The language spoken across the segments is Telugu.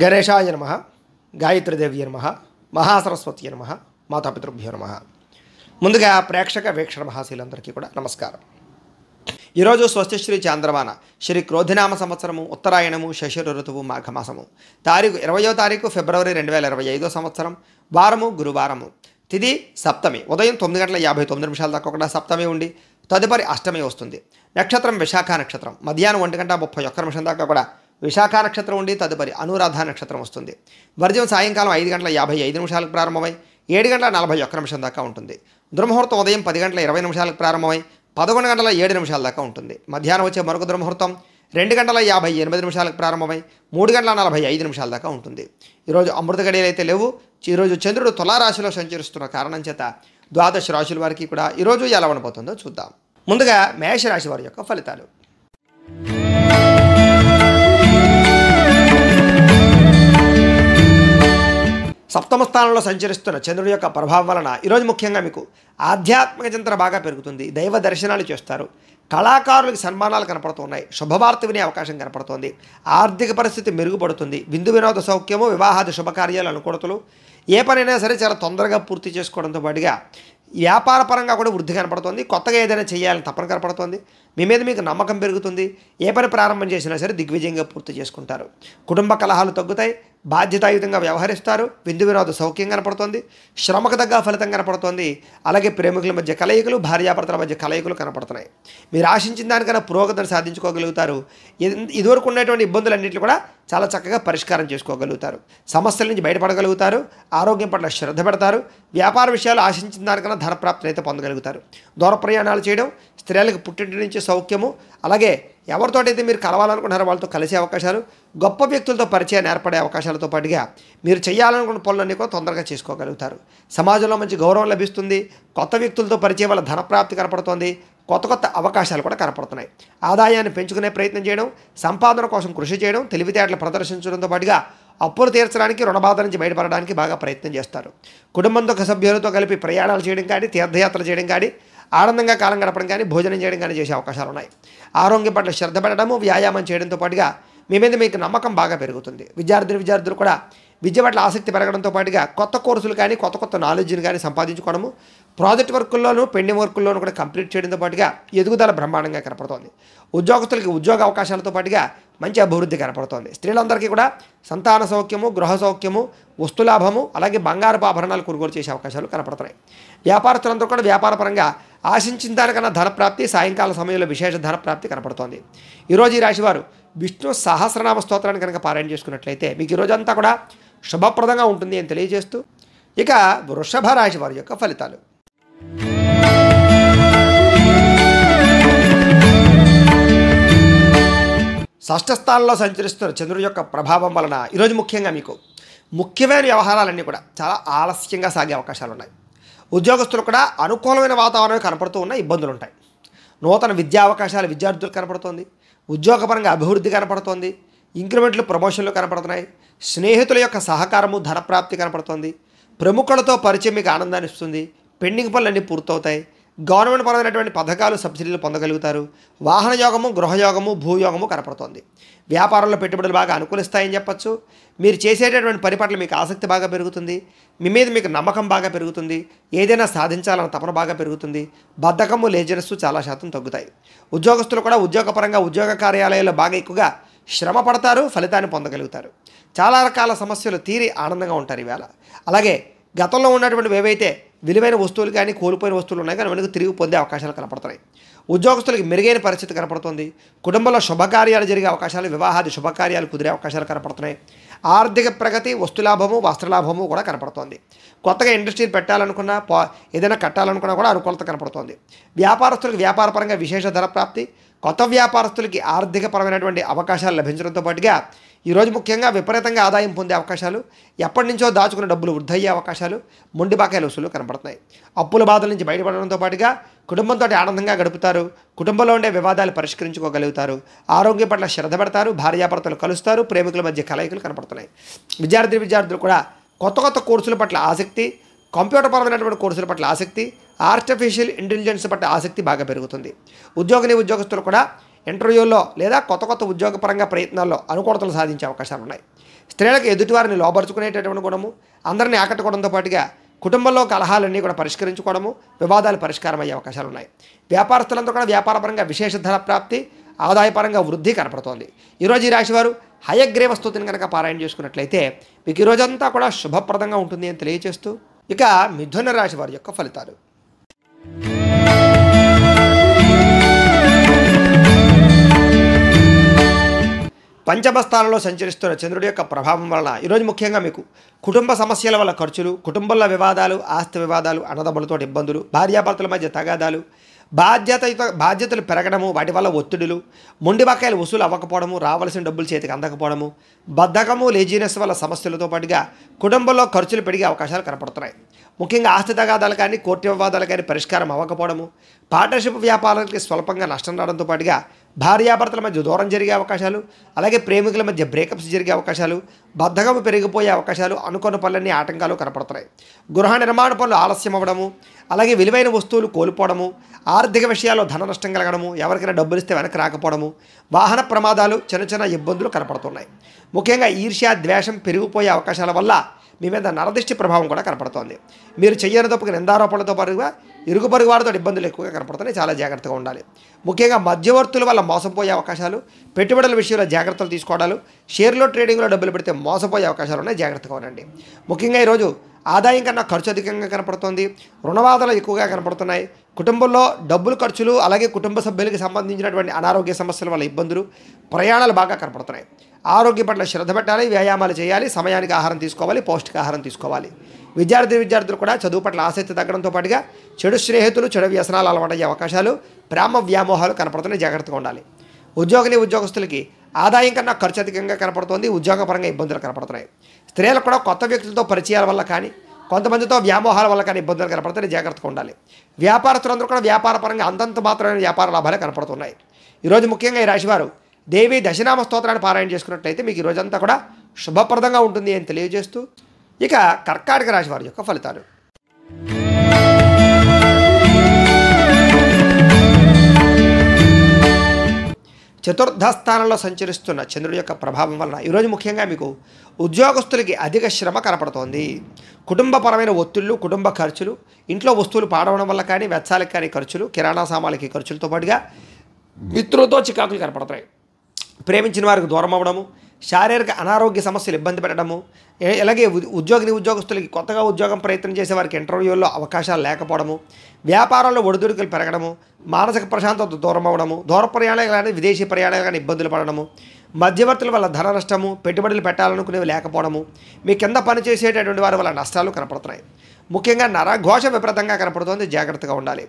గణేశాయ నమః, గాయత్రీదేవి నమః, మహాసరస్వతి నమః, మాతాపితృభ్యో నమః. ముందుగా ప్రేక్షక వీక్షణ మహాశీలందరికీ కూడా నమస్కారం. ఈరోజు స్వస్తిశ్రీ చాంద్రమాన శ్రీ క్రోధినామ సంవత్సరము ఉత్తరాయణము శశిర ఋతువు మాఘమాసము తారీఖు 20వ తారీఖు ఫిబ్రవరి 2025 సంవత్సరం వారము గురువారము తిథి సప్తమి ఉదయం 9:59 దాకా కూడా సప్తమి ఉండి తదుపరి అష్టమి వస్తుంది. నక్షత్రం విశాఖ నక్షత్రం మధ్యాహ్నం 1:31 దాకా కూడా విశాఖ నక్షత్రం ఉండి తదుపరి అనురాధ నక్షత్రం వస్తుంది. వర్జం సాయంకాలం 5:55 ప్రారంభమై 7:41 దాకా ఉంటుంది. దుర్ముహూర్తం ఉదయం 10:20 ప్రారంభమై 11:07 దాకా ఉంటుంది. మధ్యాహ్నం వచ్చే మరొక దుర్ముహూర్తం 2:58 ప్రారంభమై 3:45 దాకా ఉంటుంది. ఈరోజు అమృత గడియలు అయితే లేవు. ఈరోజు చంద్రుడు తులారాశిలో సంచరిస్తున్న కారణం చేత ద్వాదశ రాశుల వారికి కూడా ఈరోజు ఎలా ఉండబోతుందో చూద్దాం. ముందుగా మేషరాశి వారి యొక్క ఫలితాలు. సప్తమ స్థానంలో సంచరిస్తున్న చంద్రుడి యొక్క ప్రభావం వలన ఈరోజు ముఖ్యంగా మీకు ఆధ్యాత్మిక చింతన బాగా పెరుగుతుంది. దైవ దర్శనాలు చేస్తారు. కళాకారులకు సన్మానాలు కనపడుతున్నాయి. శుభవార్త వినే అవకాశం కనపడుతోంది. ఆర్థిక పరిస్థితి మెరుగుపడుతుంది. విందు వినోద సౌఖ్యము, వివాహాది శుభకార్యాలు అనుకూలతలు, ఏ పనైనా సరే చాలా తొందరగా పూర్తి చేసుకోవడంతో పాటుగా వ్యాపార పరంగా కూడా వృద్ధి కనపడుతుంది. కొత్తగా ఏదైనా చేయాలని తపన కనపడుతుంది. మీ మీద మీకు నమ్మకం పెరుగుతుంది. ఏ పని ప్రారంభం చేసినా సరే దిగ్విజయంగా పూర్తి చేసుకుంటారు. కుటుంబ కలహాలు తగ్గుతాయి. బాధ్యతాయుతంగా వ్యవహరిస్తారు. విందు వినోద సౌఖ్యం కనపడుతుంది. శ్రమకు తగ్గ ఫలితం కనపడుతుంది. అలాగే ప్రేమికుల మధ్య కలయికలు, భార్యాభర్తల మధ్య కలయికలు కనపడుతున్నాయి. మీరు ఆశించిన దానికన్నా పురోగతిని సాధించుకోగలుగుతారు. ఇదివరకు ఉన్నటువంటి ఇబ్బందులన్నింటినీ కూడా చాలా చక్కగా పరిష్కారం చేసుకోగలుగుతారు. సమస్యల నుంచి బయటపడగలుగుతారు. ఆరోగ్యం పట్ల శ్రద్ధ పెడతారు. వ్యాపార విషయాలు ఆశించిన దానికన్నా ధనప్రాప్తిని అయితే పొందగలుగుతారు. దూర ప్రయాణాలు చేయడం, స్త్రీలకు పుట్టింటి నుంచి సౌఖ్యము, అలాగే ఎవరితోటైతే మీరు కలవాలనుకుంటున్నారో వాళ్ళతో కలిసే అవకాశాలు, గొప్ప వ్యక్తులతో పరిచయాన్ని ఏర్పడే అవకాశాలతో పాటుగా మీరు చేయాలనుకున్న పనులన్నీ కూడా తొందరగా చేసుకోగలుగుతారు. సమాజంలో మంచి గౌరవం లభిస్తుంది. కొత్త వ్యక్తులతో పరిచయం వల్ల ధనప్రాప్తి కనపడుతోంది. కొత్త అవకాశాలు కూడా కనపడుతున్నాయి. ఆదాయాన్ని పెంచుకునే ప్రయత్నం చేయడం, సంపాదన కోసం కృషి చేయడం, తెలివితేటలు ప్రదర్శించడంతో పాటుగా అప్పులు తీర్చడానికి, రుణబాధ నుంచి బయటపడడానికి బాగా ప్రయత్నం చేస్తారు. కుటుంబంతో సభ్యులతో కలిపి ప్రయాణాలు చేయడం కానీ, తీర్థయాత్రలు చేయడం కానీ, ఆనందంగా కాలం గడపడం కానీ, భోజనం చేయడం కానీ చేసే అవకాశాలు ఉన్నాయి. ఆరోగ్యం పట్ల శ్రద్ధ పెట్టడము, వ్యాయామం చేయడంతో పాటుగా మీ మీద మీకు నమ్మకం బాగా పెరుగుతుంది. విద్యార్థులు కూడా విద్య పట్ల ఆసక్తి పెరగడంతో పాటుగా కొత్త కోర్సులు కానీ, కొత్త నాలెడ్జ్ని కానీ సంపాదించుకోవడము, ప్రాజెక్ట్ వర్కుల్లోనూ పెండింగ్ వర్కుల్లోనూ కూడా కంప్లీట్ చేయడంతో పాటుగా ఎదుగుదల బ్రహ్మాండంగా కనపడుతోంది. ఉద్యోగస్తులకి ఉద్యోగ అవకాశాలతో పాటుగా మంచి అభివృద్ధి కనపడుతోంది. స్త్రీలందరికీ కూడా సంతాన సౌఖ్యము, గృహ సౌఖ్యము, వస్తులాభము, అలాగే బంగారపు ఆభరణాలు కొనుగోలు చేసే అవకాశాలు కనపడుతున్నాయి. వ్యాపారస్తులందరూ కూడా వ్యాపారపరంగా ఆశించిన దానికన్నా ధనప్రాప్తి, సాయంకాల సమయంలో విశేష ధనప్రాప్తి కనపడుతోంది. ఈరోజు ఈ రాశివారు విష్ణు సహస్రనామ స్తోత్రాన్ని కనుక పారాయణ చేసుకున్నట్లయితే మీకు ఈరోజంతా కూడా శుభప్రదంగా ఉంటుంది అని తెలియజేస్తూ, ఇక వృషభ రాశి వారి యొక్క ఫలితాలు. షష్ఠ స్థానంలో సంచరిస్తున్న చంద్రుడి యొక్క ప్రభావం వలన ఈరోజు ముఖ్యంగా మీకు ముఖ్యమైన వ్యవహారాలన్నీ కూడా చాలా ఆలస్యంగా సాగే అవకాశాలు ఉన్నాయి. ఉద్యోగస్తులు కూడా అనుకూలమైన వాతావరణం కనపడుతూ ఉన్న ఇబ్బందులు ఉంటాయి. నూతన విద్యా అవకాశాలు విద్యార్థులు కనపడుతోంది. ఉద్యోగపరంగా అభివృద్ధి కనపడుతోంది. ఇంక్రిమెంట్లు, ప్రమోషన్లు కనపడుతున్నాయి. స్నేహితుల యొక్క సహకారము, ధనప్రాప్తి కనపడుతోంది. ప్రముఖులతో పరిచయం మీకు ఆనందాన్ని ఇస్తుంది. పెండింగ్ పనులన్నీ పూర్తవుతాయి. గవర్నమెంట్ పరమైనటువంటి పథకాలు, సబ్సిడీలు పొందగలుగుతారు. వాహన యోగము, గృహయోగము, భూయోగము కనపడుతోంది. వ్యాపారంలో పెట్టుబడులు బాగా అనుకూలిస్తాయని చెప్పచ్చు. మీరు చేసేటటువంటి పని పట్ల మీకు ఆసక్తి బాగా పెరుగుతుంది. మీ మీద మీకు నమ్మకం బాగా పెరుగుతుంది. ఏదైనా సాధించాలన్న తపన బాగా పెరుగుతుంది. బద్ధకము, లేజినెస్ చాలా శాతం తగ్గుతాయి. ఉద్యోగస్తులు కూడా ఉద్యోగపరంగా ఉద్యోగ కార్యాలయాల్లో బాగా ఎక్కువగా శ్రమ పడతారు. ఫలితాన్ని పొందగలుగుతారు. చాలా రకాల సమస్యలు తీరి ఆనందంగా ఉంటారు ఈవేళ. అలాగే గతంలో ఉన్నటువంటి ఏవైతే విలువైన వస్తువులు కానీ, కోల్పోయిన వస్తువులు ఉన్నాయి కానీ మనకు తిరిగి పొందే అవకాశాలు కనపడుతున్నాయి. ఉద్యోగస్తులకి మెరుగైన పరిస్థితి కనపడుతుంది. కుటుంబంలో శుభకార్యాలు జరిగే అవకాశాలు, వివాహాది శుభకార్యాలు కుదిరే అవకాశాలు కనపడుతున్నాయి. ఆర్థిక ప్రగతి, వస్తులాభము, వస్త్రలాభము కూడా కనపడుతోంది. కొత్తగా ఇండస్ట్రీ పెట్టాలనుకున్నా, ఏదైనా కట్టాలనుకున్నా కూడా అనుకూలత కనపడుతోంది. వ్యాపారస్తులకు వ్యాపారపరంగా విశేష ధనప్రాప్తి, కొత్త వ్యాపారస్తులకి ఆర్థికపరమైనటువంటి అవకాశాలు లభించడంతో పాటుగా ఈరోజు ముఖ్యంగా విపరీతంగా ఆదాయం పొందే అవకాశాలు, ఎప్పటి నుంచో దాచుకున్న డబ్బులు వృద్ధయ్యే అవకాశాలు, మొండి బాకాయల వసూలు కనపడుతున్నాయి. అప్పుల బాధల నుంచి బయటపడడంతో పాటుగా కుటుంబంతో ఆనందంగా గడుపుతారు. కుటుంబంలో ఉండే వివాదాలు పరిష్కరించుకోగలుగుతారు. ఆరోగ్యం పట్ల శ్రద్ధ పెడతారు. భార్యాభర్తలు కలుస్తారు. ప్రేమికుల మధ్య కలయికలు కనపడుతున్నాయి. విద్యార్థులు కూడా కొత్త కోర్సుల పట్ల ఆసక్తి, కంప్యూటర్ పరమైనటువంటి కోర్సుల పట్ల ఆసక్తి, ఆర్టిఫిషియల్ ఇంటెలిజెన్స్ పట్ల ఆసక్తి బాగా పెరుగుతుంది. ఉద్యోగస్తులు కూడా ఇంటర్వ్యూల్లో లేదా కొత్త ఉద్యోగపరంగా ప్రయత్నాల్లో అనుకూలతలు సాధించే అవకాశాలు ఉన్నాయి. స్త్రీలకు ఎదుటివారిని లోపరుచుకునేటటువంటి గుణము, అందరినీ ఆకట్టుకోవడంతో పాటుగా కుటుంబంలో కలహాలన్నీ కూడా పరిష్కరించుకోవడము, వివాదాలు పరిష్కారం అయ్యే అవకాశాలు ఉన్నాయి. వ్యాపారస్తులంతా కూడా వ్యాపారపరంగా విశేష ధన ప్రాప్తి, ఆదాయపరంగా వృద్ధి కనపడుతోంది. ఈరోజు ఈ రాశివారు హయగ్రీవ స్తుతిని కనుక పారాయణ చేసుకున్నట్లయితే మీకు ఈ రోజంతా కూడా శుభప్రదంగా ఉంటుంది అని తెలియజేస్తూ ఇక మిథున రాశి వారి యొక్క ఫలితాలు. పంచమ స్థానంలో సంచరిస్తున్న చంద్రుడి యొక్క ప్రభావం వలన ఈరోజు ముఖ్యంగా మీకు కుటుంబ సమస్యల వల్ల ఖర్చులు, కుటుంబంలో వివాదాలు, ఆస్తి వివాదాలు, అన్నదమ్ములతో ఇబ్బందులు, భార్యాభర్తల మధ్య తగాదాలు, బాధ్యతలు పెరగడము, వాటి వల్ల ఒత్తిడులు, మొండి బకాయిలు వసూలు అవ్వకపోవడము, రావాల్సిన డబ్బులు చేతికి అందకపోవడము, బద్ధకము, లేజీనెస్ వల్ల సమస్యలతో పాటుగా కుటుంబంలో ఖర్చులు పెరిగే అవకాశాలు కనపడుతున్నాయి. ముఖ్యంగా ఆస్తి తగాదాలు కానీ, కోర్టు వివాదాలు కానీ పరిష్కారం అవ్వకపోవడము, పార్ట్నర్షిప్ వ్యాపారాలకి స్వల్పంగా నష్టం రావడంతో పాటుగా భార్యాభర్తల మధ్య దూరం జరిగే అవకాశాలు, అలాగే ప్రేమికుల మధ్య బ్రేకప్స్ జరిగే అవకాశాలు, బద్ధకము పెరిగిపోయే అవకాశాలు, అనుకున్న పనులన్నీ ఆటంకాలు కనపడుతున్నాయి. గృహ నిర్మాణ పనులు ఆలస్యం అవ్వడము, అలాగే విలువైన వస్తువులు కోల్పోవడము, ఆర్థిక విషయాల్లో ధన నష్టం కలగడము, ఎవరికైనా డబ్బులు ఇస్తే వెనక్కి రాకపోవడము, వాహన ప్రమాదాలు, చిన్న చిన్న ఇబ్బందులు కనపడుతున్నాయి. ముఖ్యంగా ఈర్ష్య, ద్వేషం పెరిగిపోయే అవకాశాల వల్ల మీ మీద నరదిష్టి ప్రభావం కూడా కనపడుతోంది. మీరు చెయ్యని తప్పుకు నిందారోపణలతో పాటుగా ఇరుగు పొరుగు వారితో ఇబ్బందులు ఎక్కువగా కనపడుతున్నాయి. చాలా జాగ్రత్తగా ఉండాలి. ముఖ్యంగా మధ్యవర్తుల వల్ల మోసపోయే అవకాశాలు, పెట్టుబడుల విషయంలో జాగ్రత్తలు తీసుకోవడాలు, షేర్లో ట్రేడింగ్లో డబ్బులు పెడితే మోసపోయే అవకాశాలు ఉన్నాయి. జాగ్రత్తగా ఉండండి. ముఖ్యంగా ఈరోజు ఆదాయం కన్నా ఖర్చు అధికంగా కనపడుతోంది. రుణబాధలు ఎక్కువగా కనపడుతున్నాయి. కుటుంబంలో డబ్బులు ఖర్చులు, అలాగే కుటుంబ సభ్యులకి సంబంధించినటువంటి అనారోగ్య సమస్యల వల్ల ఇబ్బందులు, ప్రయాణాలు బాగా కనపడుతున్నాయి. ఆరోగ్యం పట్ల శ్రద్ధ పెట్టాలి, వ్యాయామాలు చేయాలి, సమయానికి ఆహారం తీసుకోవాలి, పౌష్టికాహారం తీసుకోవాలి. విద్యార్థులు కూడా చదువు పట్ల ఆసక్తి తగ్గడంతో పాటుగా చెడు స్నేహితులు, చెడు వ్యసనాలు అలవాటయ్యే అవకాశాలు, ప్రేమ వ్యామోహాలు కనపడుతున్నాయి. జాగ్రత్తగా ఉండాలి. ఉద్యోగస్తులకి ఆదాయం కన్నా ఖర్చు అధికంగా కనపడుతోంది. ఉద్యోగపరంగా ఇబ్బందులు కనపడుతున్నాయి. స్త్రీలకు కూడా కొత్త వ్యక్తులతో పరిచయాల వల్ల కానీ, కొంతమందితో వ్యామోహాల వల్ల కానీ ఇబ్బందులు కనపడుతున్నాయి. జాగ్రత్తగా ఉండాలి. వ్యాపారస్తులందరూ కూడా వ్యాపారపరంగా అంతంత మాత్రమే వ్యాపార లాభాలే కనపడుతున్నాయి. ఈరోజు ముఖ్యంగా ఈ రాశివారు దేవి దశనామ స్తోత్రాన్ని పారాయణ చేసుకున్నట్లయితే మీకు ఈ రోజంతా కూడా శుభప్రదంగా ఉంటుంది అని తెలియజేస్తూ ఇక కర్కాటక రాశి వారి యొక్క ఫలితాలు. చతుర్థ స్థానంలో సంచరిస్తున్న చంద్రుడి యొక్క ప్రభావం వలన ఈరోజు ముఖ్యంగా మీకు ఉద్యోగస్తులకి అధిక శ్రమ కనపడుతోంది. కుటుంబపరమైన ఒత్తిళ్లు, కుటుంబ ఖర్చులు, ఇంట్లో వస్తువులు పాడవడం వల్ల కానీ, వెచ్చాలకు కానీ ఖర్చులు, కిరాణా సామాన్లకి ఖర్చులతో పాటుగా మిత్రులతో చికాకులు కనపడతాయి. ప్రేమించిన వారికి దూరం అవ్వడము, శారీరక అనారోగ్య సమస్యలు ఇబ్బంది పెట్టడము, అలాగే ఉద్యోగస్తులకి కొత్తగా ఉద్యోగం ప్రయత్నం చేసే వారికి ఇంటర్వ్యూల్లో అవకాశాలు లేకపోవడము, వ్యాపారంలో ఒడిదుడుకులు పెరగడము, మానసిక ప్రశాంతత దూరం అవ్వడము, దూర ప్రయాణాలు కానీ విదేశీ ప్రయాణాలు కానీ ఇబ్బందులు పడడము, మధ్యవర్తుల వల్ల ధన నష్టము, పెట్టుబడులు పెట్టాలనుకునేవి లేకపోవడము, మీ కింద పనిచేసేటటువంటి వారి వల్ల నష్టాలు కనపడుతున్నాయి. ముఖ్యంగా నరఘోష విపరీతంగా కనపడుతుంది. జాగ్రత్తగా ఉండాలి.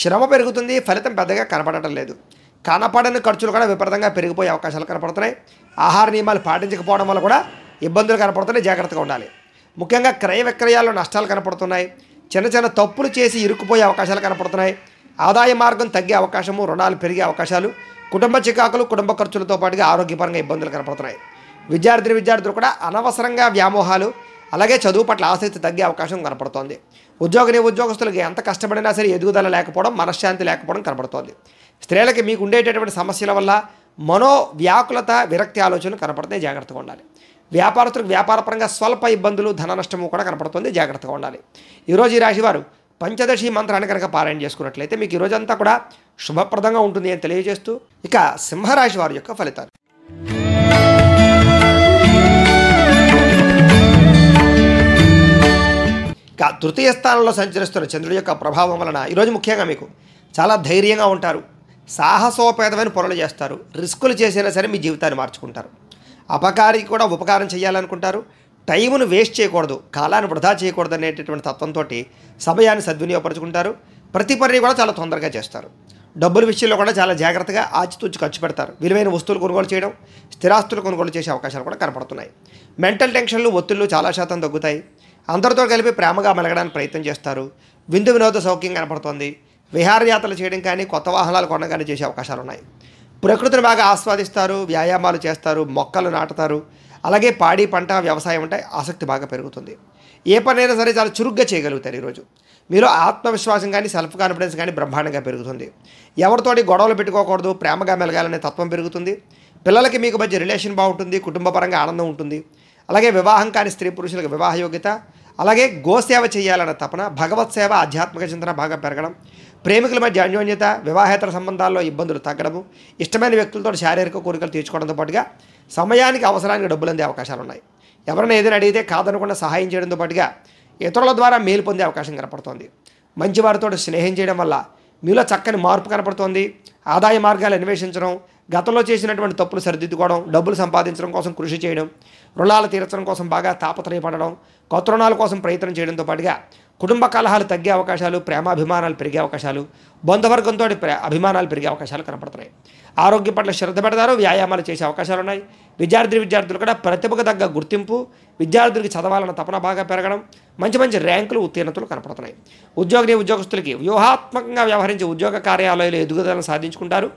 శ్రమ పెరుగుతుంది, ఫలితం పెద్దగా కనపడటం లేదు. కనపడని ఖర్చులు కూడా విపరీతంగా పెరిగిపోయే అవకాశాలు కనపడుతున్నాయి. ఆహార నియమాలు పాటించకపోవడం వల్ల కూడా ఇబ్బందులు కనపడుతున్నాయి. జాగ్రత్తగా ఉండాలి. ముఖ్యంగా క్రయ విక్రయాల్లో నష్టాలు కనపడుతున్నాయి. చిన్న చిన్న తప్పులు చేసి ఇరుక్కుపోయే అవకాశాలు కనపడుతున్నాయి. ఆదాయ మార్గం తగ్గే అవకాశము, రుణాలు పెరిగే అవకాశాలు, కుటుంబ చికాకులు, కుటుంబ ఖర్చులతో పాటుగా ఆరోగ్యపరంగా ఇబ్బందులు కనపడుతున్నాయి. విద్యార్థులు కూడా అనవసరంగా వ్యామోహాలు, అలాగే చదువు పట్ల ఆసక్తి తగ్గే అవకాశం కనపడుతోంది. ఉద్యోగస్తులకి ఎంత కష్టపడినా సరే ఎదుగుదల లేకపోవడం, మనశ్శాంతి లేకపోవడం కనపడుతోంది. స్త్రీలకి మీకు ఉండేటటువంటి సమస్యల వల్ల మనోవ్యాకులత, విరక్తి ఆలోచనలు కనపడుతున్నాయి. జాగ్రత్తగా ఉండాలి. వ్యాపారస్తులకు వ్యాపారపరంగా స్వల్ప ఇబ్బందులు, ధన నష్టము కూడా కనపడుతుంది. జాగ్రత్తగా ఉండాలి. ఈరోజు ఈ రాశివారు పంచదశి మంత్రాన్ని కనుక పారాయణ చేసుకున్నట్లయితే మీకు ఈ రోజంతా కూడా శుభప్రదంగా ఉంటుంది అని తెలియజేస్తూ ఇక సింహరాశి వారి యొక్క ఫలితాలు. ఇక తృతీయ స్థానంలో సంచరిస్తున్న చంద్రుడి యొక్క ప్రభావం వలన ఈరోజు ముఖ్యంగా మీకు చాలా ధైర్యంగా ఉంటారు. సాహసోపేతమైన పనులు చేస్తారు. రిస్కులు చేసినా సరే మీ జీవితాన్ని మార్చుకుంటారు. అపకారికి కూడా ఉపకారం చేయాలనుకుంటారు. టైమును వేస్ట్ చేయకూడదు, కాలాన్ని వృధా చేయకూడదు అనేటటువంటి తత్వంతో సమయాన్ని సద్వినియోగపరుచుకుంటారు. ప్రతి పనిని కూడా చాలా తొందరగా చేస్తారు. డబ్బుల విషయంలో కూడా చాలా జాగ్రత్తగా ఆచితూచి ఖర్చు పెడతారు. విలువైన వస్తువులు కొనుగోలు చేయడం, స్థిరాస్తులు కొనుగోలు చేసే అవకాశాలు కూడా కనపడుతున్నాయి. మెంటల్ టెన్షన్లు, ఒత్తిళ్లు చాలా శాతం తగ్గుతాయి. అందరితో కలిపి ప్రేమగా మెలగడానికి ప్రయత్నం చేస్తారు. విందు వినోద సౌఖ్యం కనపడుతోంది. విహారయాత్రలు చేయడం కానీ, కొత్త వాహనాలు కొనడం కానీ చేసే అవకాశాలు ఉన్నాయి. ప్రకృతిని బాగా ఆస్వాదిస్తారు. వ్యాయామాలు చేస్తారు, మొక్కలు నాటుతారు. అలాగే పాడి పంట వ్యవసాయం అంటే ఆసక్తి బాగా పెరుగుతుంది. ఏ పనైనా సరే చాలా చురుగ్గా చేయగలుగుతారు. ఈరోజు మీలో ఆత్మవిశ్వాసం కానీ, సెల్ఫ్ కాన్ఫిడెన్స్ కానీ బ్రహ్మాండంగా పెరుగుతుంది. ఎవరితోటి గొడవలు పెట్టుకోకూడదు, ప్రేమగా మెలగాలనే తత్వం పెరుగుతుంది. పిల్లలకి మీకు మధ్య రిలేషన్ బాగుంటుంది. కుటుంబ పరంగా ఆనందం ఉంటుంది. అలాగే వివాహం కాని స్త్రీ పురుషులకు వివాహ యోగ్యత, అలాగే గోసేవ చేయాలన్న తపన, భగవత్ సేవ, ఆధ్యాత్మిక చింతన బాగా పెరగడం, ప్రేమికుల మధ్య అన్యోన్యత, వివాహేతర సంబంధాల్లో ఇబ్బందులు తగ్గడము, ఇష్టమైన వ్యక్తులతో శారీరక కోరికలు తీర్చుకోవడంతో పాటుగా సమయానికి అవసరానికి డబ్బులు అందే అవకాశాలు ఉన్నాయి. ఎవరైనా ఏదైనా అడిగితే కాదనకుండా సహాయం చేయడంతో పాటుగా ఇతరుల ద్వారా మేలు పొందే అవకాశం కనపడుతోంది. మంచి వారితో స్నేహం చేయడం వల్ల మీలో చక్కని మార్పు కనపడుతోంది. ఆదాయ మార్గాలు అన్వేషించడం, గతంలో చేసినటువంటి తప్పులు సరిదిద్దుకోవడం, డబ్బులు సంపాదించడం కోసం కృషి చేయడం, రుణాలు తీర్చడం కోసం బాగా తాపత్రయపడడం, కొత్త రుణాల కోసం ప్రయత్నం చేయడంతో పాటుగా కుటుంబ కలహాలు తగ్గే అవకాశాలు, ప్రేమాభిమానాలు పెరిగే అవకాశాలు, బంధువర్గంతో అభిమానాలు పెరిగే అవకాశాలు కనపడుతున్నాయి. ఆరోగ్యం పట్ల శ్రద్ధ పెడతారు, వ్యాయామాలు చేసే అవకాశాలు ఉన్నాయి. విద్యార్థులు కూడా ప్రతిభకు తగ్గ గుర్తింపు, విద్యార్థులకి చదవాలన్న తపన బాగా పెరగడం, మంచి మంచి ర్యాంకులు, ఉత్తీర్ణతలు కనపడుతున్నాయి. ఉద్యోగస్తులకి వ్యూహాత్మకంగా వ్యవహరించే ఉద్యోగ కార్యాలయాలు ఎదుగుదలను సాధించుకుంటారు.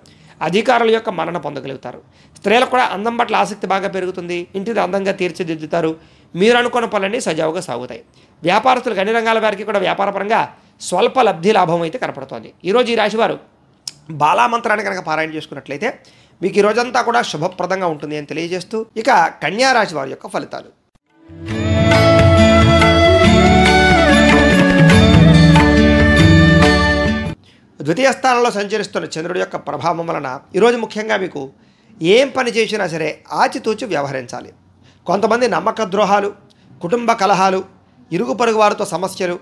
అధికారుల యొక్క మన్నన పొందగలుగుతారు. స్త్రీలకు కూడా అందం పట్ల ఆసక్తి బాగా పెరుగుతుంది. ఇంటిని అందంగా తీర్చిదిద్దుతారు. మీరు అనుకున్న పనులన్నీ సజావుగా సాగుతాయి. వ్యాపారస్తులకు అన్ని రంగాల వారికి కూడా వ్యాపారపరంగా స్వల్ప లబ్ధి లాభం అయితే కనపడుతోంది. ఈరోజు ఈ రాశివారు బాలామంత్రాన్ని కనుక పారాయణ చేసుకున్నట్లయితే మీకు ఈ రోజంతా కూడా శుభప్రదంగా ఉంటుంది అని తెలియజేస్తూ, ఇక కన్యా రాశి వారి యొక్క ఫలితాలు. ద్వితీయ స్థానంలో సంచరిస్తున్న చంద్రుడి యొక్క ప్రభావం వలన ఈరోజు ముఖ్యంగా మీకు ఏం పని చేసినా సరే ఆచితూచి వ్యవహరించాలి. కొంతమంది నమ్మక ద్రోహాలు, కుటుంబ కలహాలు, ఇరుగు పొరుగు వారితో సమస్యలు,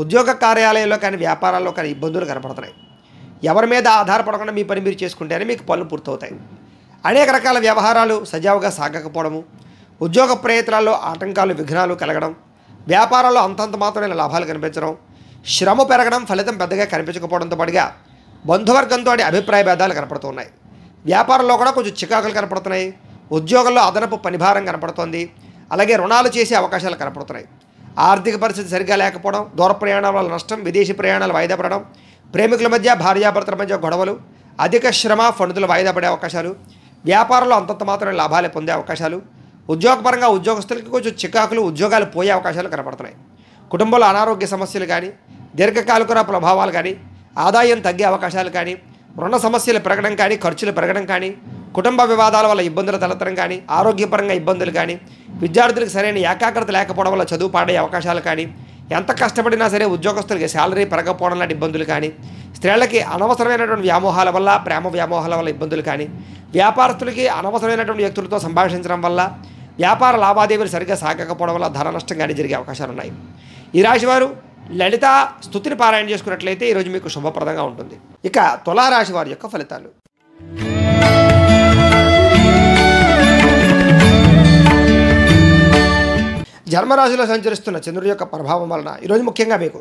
ఉద్యోగ కార్యాలయంలో కానీ వ్యాపారాల్లో కానీ ఇబ్బందులు కనపడుతున్నాయి. ఎవరి మీద ఆధారపడకుండా మీ పని మీరు చేసుకుంటేనే మీకు పనులు పూర్తవుతాయి. అనేక రకాల వ్యవహారాలు సజావుగా సాగకపోవడము, ఉద్యోగ ప్రయత్నాల్లో ఆటంకాలు, విఘ్నాలు కలగడం, వ్యాపారాల్లో అంతంత మాత్రమే లాభాలు కనిపించడం, శ్రమ పెరగడం, ఫలితం పెద్దగా కనిపించకపోవడంతో పాటుగా బంధువర్గంతో అభిప్రాయ భేదాలు కనపడుతున్నాయి. వ్యాపారంలో కూడా కొంచెం చికాకులు కనపడుతున్నాయి. ఉద్యోగంలో అదనపు పనిభారం కనపడుతోంది. అలాగే రుణాలు చేసే అవకాశాలు కనపడుతున్నాయి. ఆర్థిక పరిస్థితి సరిగ్గా లేకపోవడం, దూర ప్రయాణాల వల్ల నష్టం, విదేశీ ప్రయాణాలు వాయిదా పడడం, ప్రేమికుల మధ్య, భార్యాభర్తల మధ్య గొడవలు, అధిక శ్రమ, ఫండులు వాయిదా పడే అవకాశాలు, వ్యాపారంలో అంతంత మాత్రమే లాభాలు పొందే అవకాశాలు, ఉద్యోగపరంగా ఉద్యోగస్తులకి కొంచెం చికాకులు, ఉద్యోగాలు పోయే అవకాశాలు కనపడుతున్నాయి. కుటుంబంలో అనారోగ్య సమస్యలు కానీ, దీర్ఘకాలిక ప్రభావాలు కానీ, ఆదాయం తగ్గే అవకాశాలు కానీ, రుణ సమస్యలు పెరగడం కానీ, ఖర్చులు పెరగడం కానీ, కుటుంబ వివాదాల వల్ల ఇబ్బందులు తలెత్తడం కానీ, ఆరోగ్యపరంగా ఇబ్బందులు కానీ, విద్యార్థులకు సరైన ఏకాగ్రత లేకపోవడం వల్ల చదువు పాడే అవకాశాలు కానీ, ఎంత కష్టపడినా సరే ఉద్యోగస్తులకి శాలరీ పెరగకపోవడం లాంటి ఇబ్బందులు కానీ, స్త్రీలకి అనవసరమైనటువంటి వ్యామోహాల వల్ల, ప్రేమ వ్యామోహాల వల్ల ఇబ్బందులు కానీ, వ్యాపారస్తులకి అనవసరమైనటువంటి వ్యక్తులతో సంభాషించడం వల్ల, వ్యాపార లావాదేవీలు సరిగ్గా సాగకపోవడం వల్ల ధన నష్టం కానీ జరిగే అవకాశాలు ఉన్నాయి. ఈ రాశివారు లలిత స్తుతిని పారాయణ చేసుకున్నట్లయితే ఈరోజు మీకు శుభప్రదంగా ఉంటుంది. ఇక తులారాశి వారి యొక్క ఫలితాలు. జన్మరాశిలో సంచరిస్తున్న చంద్రుడి యొక్క ప్రభావం వలన ఈరోజు ముఖ్యంగా మీకు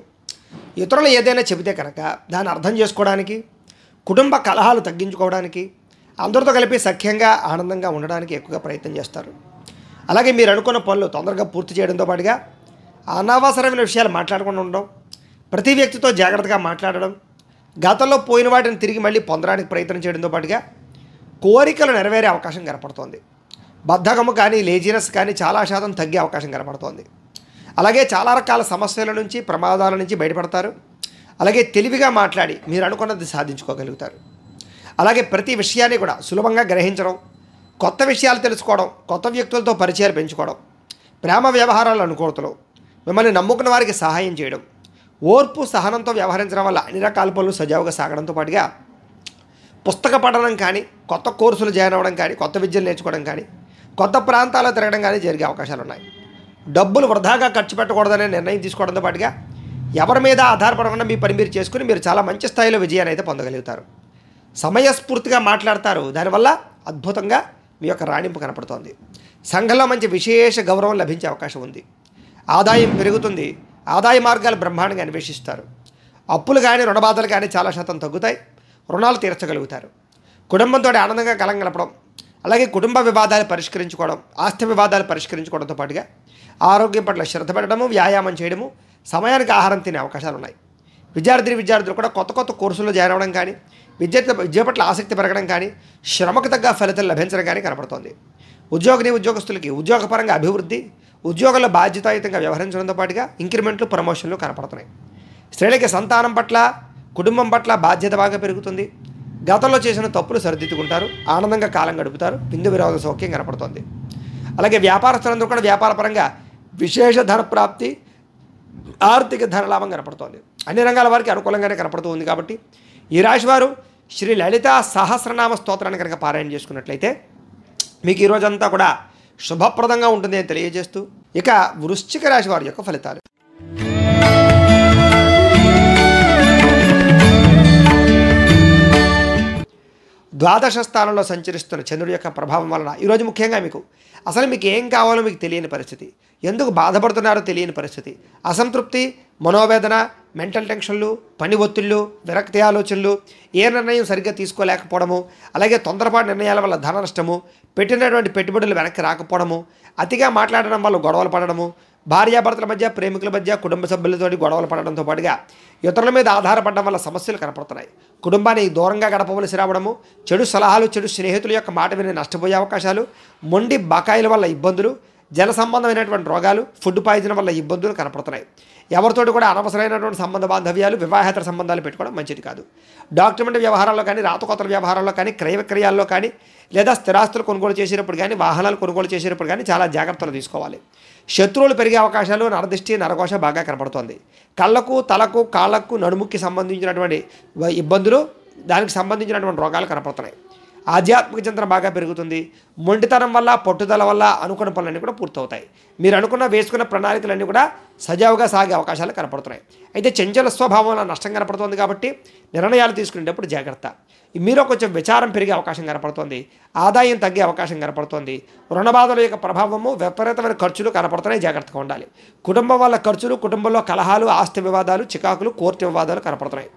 ఇతరులు ఏదైనా చెబితే కనుక దాన్ని అర్థం చేసుకోవడానికి, కుటుంబ కలహాలు తగ్గించుకోవడానికి, అందరితో కలిపి సఖ్యంగా ఆనందంగా ఉండడానికి ఎక్కువగా ప్రయత్నం చేస్తారు. అలాగే మీరు అనుకున్న పనులు తొందరగా పూర్తి చేయడంతో పాటుగా అనవసరమైన విషయాలు మాట్లాడకుండా ఉండడం, ప్రతి వ్యక్తితో జాగ్రత్తగా మాట్లాడడం, గతంలో పోయిన వాటిని తిరిగి మళ్ళీ పొందడానికి ప్రయత్నం చేయడంతో పాటుగా కోరికలు నెరవేరే అవకాశం కనపడుతోంది. బద్ధకము కానీ, లేజినెస్ కానీ చాలా శాతం తగ్గే అవకాశం కనపడుతోంది. అలాగే చాలా రకాల సమస్యల నుంచి, ప్రమాదాల నుంచి బయటపడతారు. అలాగే తెలివిగా మాట్లాడి మీరు అనుకున్నది సాధించుకోగలుగుతారు. అలాగే ప్రతి విషయాన్ని కూడా సులభంగా గ్రహించడం, కొత్త విషయాలు తెలుసుకోవడం, కొత్త వ్యక్తులతో పరిచయాలు పెంచుకోవడం, ప్రేమ వ్యవహారాల అనుకూలతలు, మిమ్మల్ని నమ్ముకున్న వారికి సహాయం చేయడం, ఓర్పు సహనంతో వ్యవహరించడం వల్ల అన్ని రకాల పనులు సజావుగా సాగడంతో పాటుగా పుస్తక పఠనం కానీ, కొత్త కోర్సులు జాయిన్ అవ్వడం కానీ, కొత్త విద్యలు నేర్చుకోవడం కానీ, కొత్త ప్రాంతాల్లో తిరగడం కానీ జరిగే అవకాశాలు ఉన్నాయి. డబ్బులు వృధాగా ఖర్చు పెట్టకూడదనే నిర్ణయం తీసుకోవడంతో పాటుగా ఎవరి మీద ఆధారపడకుండా మీ పని మీరు చేసుకుని మీరు చాలా మంచి స్థాయిలో విజయాన్ని అయితే పొందగలుగుతారు. సమయస్ఫూర్తిగా మాట్లాడతారు. దానివల్ల అద్భుతంగా మీ యొక్క రాణింపు కనపడుతోంది. సంఘంలో మంచి విశేష గౌరవం లభించే అవకాశం ఉంది. ఆదాయం పెరుగుతుంది. ఆదాయ మార్గాలు బ్రహ్మాండంగా అన్వేషిస్తారు. అప్పులు కానీ, రుణబాధలు కానీ చాలా శాతం తగ్గుతాయి. రుణాలు తీర్చగలుగుతారు. కుటుంబంతో ఆనందంగా కాలం గడపడం, అలాగే కుటుంబ వివాదాలు పరిష్కరించుకోవడం, ఆస్తి వివాదాలు పరిష్కరించుకోవడంతో పాటుగా ఆరోగ్యం పట్ల శ్రద్ధ పెట్టడము, వ్యాయామం చేయడము, సమయానికి ఆహారం తినే అవకాశాలు ఉన్నాయి. విద్యార్థులు కూడా కొత్త కొత్త కోర్సుల్లో జాయిన్ అవ్వడం కానీ, విద్య పట్ల ఆసక్తి పెరగడం కానీ, శ్రమకు తగ్గ ఫలితాలు లభించడం కానీ కనపడుతోంది. ఉద్యోగస్తులకి ఉద్యోగపరంగా అభివృద్ధి, ఉద్యోగంలో బాధ్యతాయుతంగా వ్యవహరించడంతో పాటుగా ఇంక్రిమెంట్లు, ప్రమోషన్లు కనపడుతున్నాయి. స్త్రీలకి సంతానం పట్ల, కుటుంబం పట్ల బాధ్యత బాగా పెరుగుతుంది. గతంలో చేసిన తప్పులు సరిదిద్దుకుంటారు. ఆనందంగా కాలం గడుపుతారు. విందు విరోధ సౌఖ్యం కనపడుతోంది. అలాగే వ్యాపారస్తులందరూ కూడా వ్యాపారపరంగా విశేష ధన ప్రాప్తి, ఆర్థిక ధనలాభం కనపడుతోంది. అన్ని రంగాల వారికి అనుకూలంగానే కనపడుతూ ఉంది. కాబట్టి ఈ రాశివారు శ్రీ లలితా సహస్రనామ స్తోత్రాన్ని కనుక పారాయణ చేసుకున్నట్లయితే మీకు ఈ రోజంతా కూడా శుభప్రదంగా ఉంటుంది అని తెలియజేస్తూ, ఇక వృశ్చిక రాశి వారి యొక్క ఫలితాలు. ద్వాదశ స్థానంలో సంచరిస్తున్న చంద్రుడి యొక్క ప్రభావం వలన ఈరోజు ముఖ్యంగా మీకు ఏం కావాలో మీకు తెలియని పరిస్థితి, ఎందుకు బాధపడుతున్నారో తెలియని పరిస్థితి, అసంతృప్తి, మనోవేదన, మెంటల్ టెన్షన్లు, పని ఒత్తిళ్ళు, విరక్తి ఆలోచనలు, ఏ నిర్ణయం సరిగ్గా తీసుకోలేకపోవడము, అలాగే తొందరపాటు నిర్ణయాల వల్ల ధన నష్టము, పెట్టినటువంటి పెట్టుబడులు వెనక్కి రాకపోవడము, అతిగా మాట్లాడడం వల్ల గొడవలు పడడము, భార్యాభర్తల మధ్య, ప్రేమికుల మధ్య, కుటుంబ సభ్యులతో గొడవలు పడడంతో పాటుగా ఇతరుల మీద ఆధారపడడం వల్ల సమస్యలు కనపడుతున్నాయి. కుటుంబానికి దూరంగా గడపవలసి రావడము, చెడు సలహాలు, చెడు స్నేహితుల యొక్క మాట విని నష్టపోయే అవకాశాలు, మొండి బకాయిల వల్ల ఇబ్బందులు, జల సంబంధమైనటువంటి రోగాలు, ఫుడ్ పాయిజన్ వల్ల ఇబ్బందులు కనపడుతున్నాయి. ఎవరితోటి కూడా అనవసరమైనటువంటి సంబంధ బాంధవ్యాలు, వివాహేతర సంబంధాలు పెట్టుకోవడం మంచిది కాదు. డాక్యుమెంట్ వ్యవహారాల్లో కానీ, రాతకోతల వ్యవహారాల్లో కానీ, క్రయ విక్రయాల్లో కానీ, లేదా స్థిరాస్తులు కొనుగోలు చేసేటప్పుడు కానీ, వాహనాలు కొనుగోలు చేసేటప్పుడు కానీ చాలా జాగ్రత్తలు తీసుకోవాలి. శత్రువులు పెరిగే అవకాశాలు, నరదృష్టి, నరఘోష బాగా కనపడుతోంది. కళ్ళకు, తలకు, కాళ్ళకు, నడుముకి సంబంధించినటువంటి ఇబ్బందులు, దానికి సంబంధించినటువంటి రోగాలు కనపడుతున్నాయి. ఆధ్యాత్మిక చింతన బాగా పెరుగుతుంది. మొండితనం వల్ల, పట్టుదల వల్ల అనుకున్న పనులన్నీ కూడా పూర్తవుతాయి. మీరు వేసుకున్న ప్రణాళికలన్నీ కూడా సజావుగా సాగే అవకాశాలు కనపడుతున్నాయి. అయితే చంచల స్వభావం వల్ల నష్టం కనపడుతుంది. కాబట్టి నిర్ణయాలు తీసుకునేటప్పుడు జాగ్రత్త. మీలో కొంచెం విచారం పెరిగే అవకాశం కనపడుతుంది. ఆదాయం తగ్గే అవకాశం కనపడుతుంది. రుణబాధల యొక్క ప్రభావము, విపరీతమైన ఖర్చులు కనపడుతున్నాయి. జాగ్రత్తగా ఉండాలి. కుటుంబం వల్ల ఖర్చులు, కుటుంబంలో కలహాలు, ఆస్తి వివాదాలు, చికాకులు, కోర్టు వివాదాలు కనపడుతున్నాయి.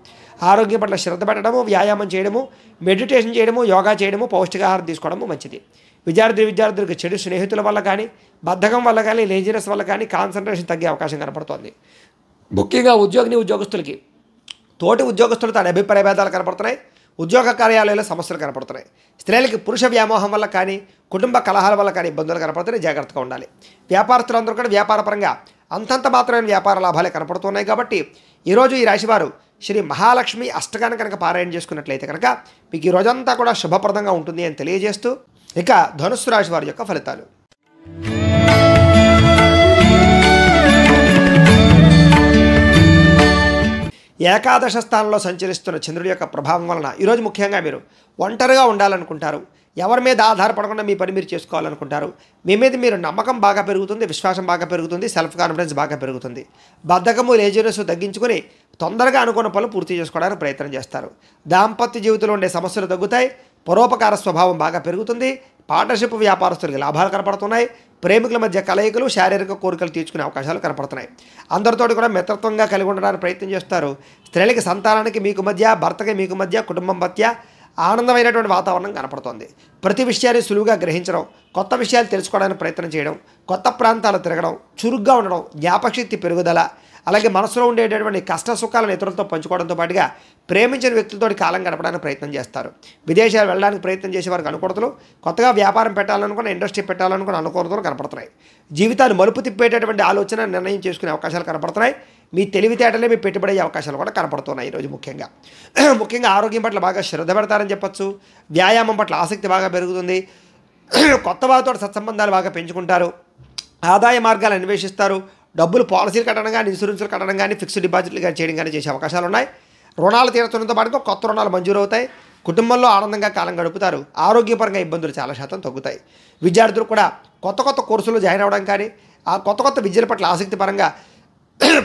ఆరోగ్యం పట్ల శ్రద్ధ పెట్టడము, వ్యాయామం చేయడము, మెడిటేషన్ చేయడము, యోగా చేయడము, పౌష్టికాహారం తీసుకోవడము మంచిది. విద్యార్థులకు చెడు స్నేహితుల వల్ల కానీ, బద్ధకం వల్ల కానీ, లేజినెస్ వల్ల కానీ కాన్సన్ట్రేషన్ తగ్గే అవకాశం కనపడుతోంది. ముఖ్యంగా ఉద్యోగస్తులకి తోటి ఉద్యోగస్తులతో అభిప్రాయ భేదాలు కనపడుతున్నాయి. ఉద్యోగ కార్యాలయాల్లో సమస్యలు కనపడుతున్నాయి. స్త్రీలకి పురుష వ్యామోహం వల్ల కానీ, కుటుంబ కలహాల వల్ల కానీ ఇబ్బందులు కనపడుతున్నాయి. జాగ్రత్తగా ఉండాలి. వ్యాపారస్తులందరూ కూడా వ్యాపారపరంగా అంతంత మాత్రమైన వ్యాపార లాభాలే కనపడుతున్నాయి. కాబట్టి ఈరోజు ఈ రాశివారు శ్రీ మహాలక్ష్మి అష్టకాన్ని కనుక పారాయణ చేసుకున్నట్లయితే కనుక మీకు ఈ రోజంతా కూడా శుభప్రదంగా ఉంటుంది అని తెలియజేస్తూ, ఇక ధనుస్సు రాశి వారి యొక్క ఫలితాలు. ఏకాదశ స్థానంలో సంచరిస్తున్న చంద్రుడి యొక్క ప్రభావం వలన ఈరోజు ముఖ్యంగా మీరు ఒంటరిగా ఉండాలనుకుంటారు. ఎవరి మీద ఆధారపడకుండా మీ పని మీరు చేసుకోవాలనుకుంటారు. మీ మీద మీరు నమ్మకం బాగా పెరుగుతుంది, విశ్వాసం బాగా పెరుగుతుంది, సెల్ఫ్ కాన్ఫిడెన్స్ బాగా పెరుగుతుంది. బద్ధకము, లేజినెస్ తగ్గించుకొని తొందరగా అనుకున్న పనులు పూర్తి చేసుకోవడానికి ప్రయత్నం చేస్తారు. దాంపత్య జీవితంలో ఉండే సమస్యలు తగ్గుతాయి. పరోపకార స్వభావం బాగా పెరుగుతుంది. పార్ట్నర్షిప్ వ్యాపారస్తులకి లాభాలు కనపడుతున్నాయి. ప్రేమికుల మధ్య కలయికలు, శారీరక కోరికలు తీర్చుకునే అవకాశాలు కనపడుతున్నాయి. అందరితోటి కూడా మిత్రత్వంగా కలిగి ఉండడానికి ప్రయత్నం చేస్తారు. స్త్రీలకి, సంతానానికి మీకు మధ్య, భర్తకి మీకు మధ్య, కుటుంబం మధ్య ఆనందమైనటువంటి వాతావరణం కనపడుతోంది. ప్రతి విషయాన్ని సులువుగా గ్రహించడం, కొత్త విషయాలు తెలుసుకోవడానికి ప్రయత్నం చేయడం, కొత్త ప్రాంతాలు తిరగడం, చురుగ్గా ఉండడం, జ్ఞాపకశక్తి పెరుగుదల, అలాగే మనసులో ఉండేటటువంటి కష్ట సుఖాలను ఇతరులతో పంచుకోవడంతో పాటుగా ప్రేమించిన వ్యక్తులతో కాలం గడపడానికి ప్రయత్నం చేస్తారు. విదేశాలు వెళ్ళడానికి ప్రయత్నం చేసే వారికి అనుకూలతలు, కొత్తగా వ్యాపారం పెట్టాలనుకున్న, ఇండస్ట్రీ పెట్టాలనుకున్న అనుకూలతలు కనపడుతున్నాయి. జీవితాన్ని మలుపు తిప్పేటటువంటి ఆలోచన, నిర్ణయం చేసుకునే అవకాశాలు కనపడుతున్నాయి. మీ తెలివితేటలే మీ పెట్టుబడి అవకాశాలు కూడా కనపడుతున్నాయి. ఈరోజు ముఖ్యంగా ఆరోగ్యం పట్ల బాగా శ్రద్ధ పెడతారని చెప్పచ్చు. వ్యాయామం పట్ల ఆసక్తి బాగా పెరుగుతుంది. కొత్త వారితో సత్సంబంధాలు బాగా పెంచుకుంటారు. ఆదాయ మార్గాలు అన్వేషిస్తారు. డబ్బులు పాలసీలు కట్టడం కానీ, ఇన్సూరెన్స్లు కట్టడం కానీ, ఫిక్స్డ్ డిపాజిట్లు కానీ చేయడం కానీ చేసే అవకాశాలు ఉన్నాయి. రుణాలు తీర్చడంతో పాటుగా కొత్త రుణాలు మంజూరు అవుతాయి. కుటుంబంలో ఆనందంగా కాలం గడుపుతారు. ఆరోగ్యపరంగా ఇబ్బందులు చాలా శాతం తగ్గుతాయి. విద్యార్థులు కూడా కొత్త కోర్సులు జాయిన్ అవ్వడం కానీ, ఆ కొత్త విద్యల పట్ల ఆసక్తి పరంగా